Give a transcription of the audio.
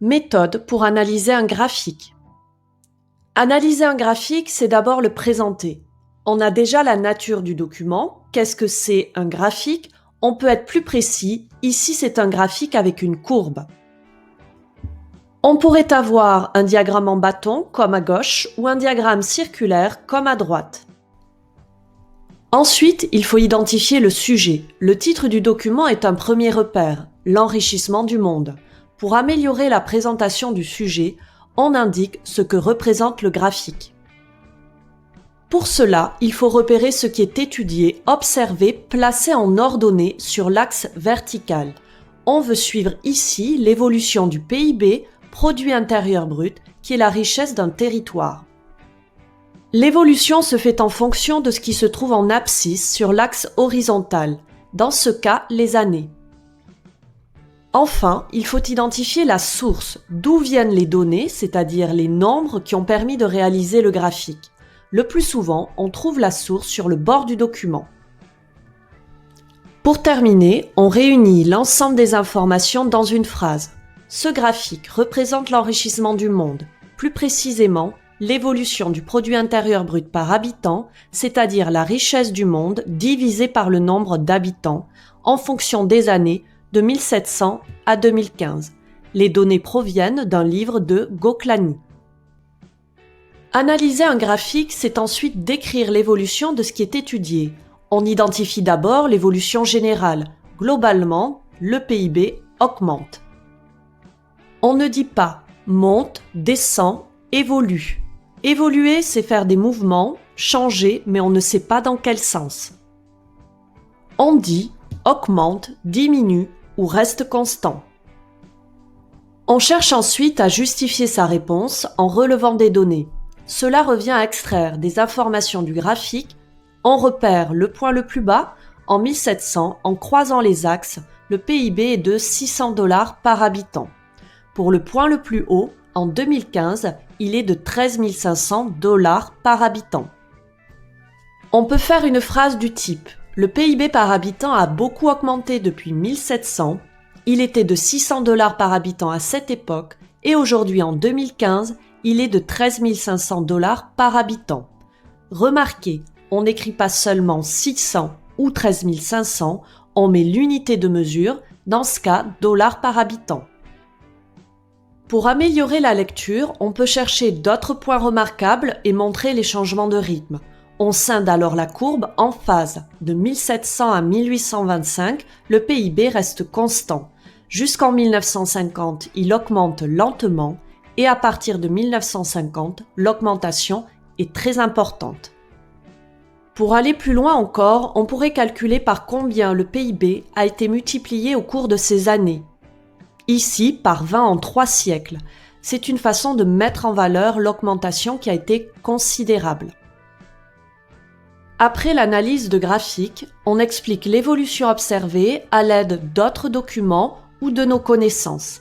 Méthode pour analyser un graphique. Analyser un graphique, c'est d'abord le présenter. On a déjà la nature du document. Qu'est-ce que c'est un graphique? On peut être plus précis. Ici, c'est un graphique avec une courbe. On pourrait avoir un diagramme en bâton, comme à gauche, ou un diagramme circulaire, comme à droite. Ensuite, il faut identifier le sujet. Le titre du document est un premier repère, l'enrichissement du monde. Pour améliorer la présentation du sujet, on indique ce que représente le graphique. Pour cela, il faut repérer ce qui est étudié, observé, placé en ordonnée sur l'axe vertical. On veut suivre ici l'évolution du PIB, produit intérieur brut, qui est la richesse d'un territoire. L'évolution se fait en fonction de ce qui se trouve en abscisse sur l'axe horizontal, dans ce cas les années. Enfin, il faut identifier la source, d'où viennent les données, c'est-à-dire les nombres qui ont permis de réaliser le graphique. Le plus souvent, on trouve la source sur le bord du document. Pour terminer, on réunit l'ensemble des informations dans une phrase. Ce graphique représente l'enrichissement du monde, plus précisément l'évolution du produit intérieur brut par habitant, c'est-à-dire la richesse du monde divisée par le nombre d'habitants, en fonction des années de 1700 à 2015. Les données proviennent d'un livre de Goklani. Analyser un graphique, c'est ensuite décrire l'évolution de ce qui est étudié. On identifie d'abord l'évolution générale. Globalement, le PIB augmente. On ne dit pas monte, descend, évolue. Évoluer, c'est faire des mouvements, changer, mais on ne sait pas dans quel sens. On dit augmente, diminue ou reste constant. On cherche ensuite à justifier sa réponse en relevant des données. Cela revient à extraire des informations du graphique. On repère le point le plus bas. En 1700, en croisant les axes, le PIB est de $600 par habitant. Pour le point le plus haut, en 2015, il est de $13 500 par habitant. On peut faire une phrase du type « Le PIB par habitant a beaucoup augmenté depuis 1700, il était de $600 par habitant à cette époque et aujourd'hui en 2015, il est de $13 500 par habitant. » Remarquez, on n'écrit pas seulement 600 ou 13 500, on met l'unité de mesure, dans ce cas dollars par habitant. Pour améliorer la lecture, on peut chercher d'autres points remarquables et montrer les changements de rythme. On scinde alors la courbe en phases. De 1700 à 1825, le PIB reste constant. Jusqu'en 1950, il augmente lentement et à partir de 1950, l'augmentation est très importante. Pour aller plus loin encore, on pourrait calculer par combien le PIB a été multiplié au cours de ces années. Ici, par 20 en 3 siècles. C'est une façon de mettre en valeur l'augmentation qui a été considérable. Après l'analyse de graphiques, on explique l'évolution observée à l'aide d'autres documents ou de nos connaissances.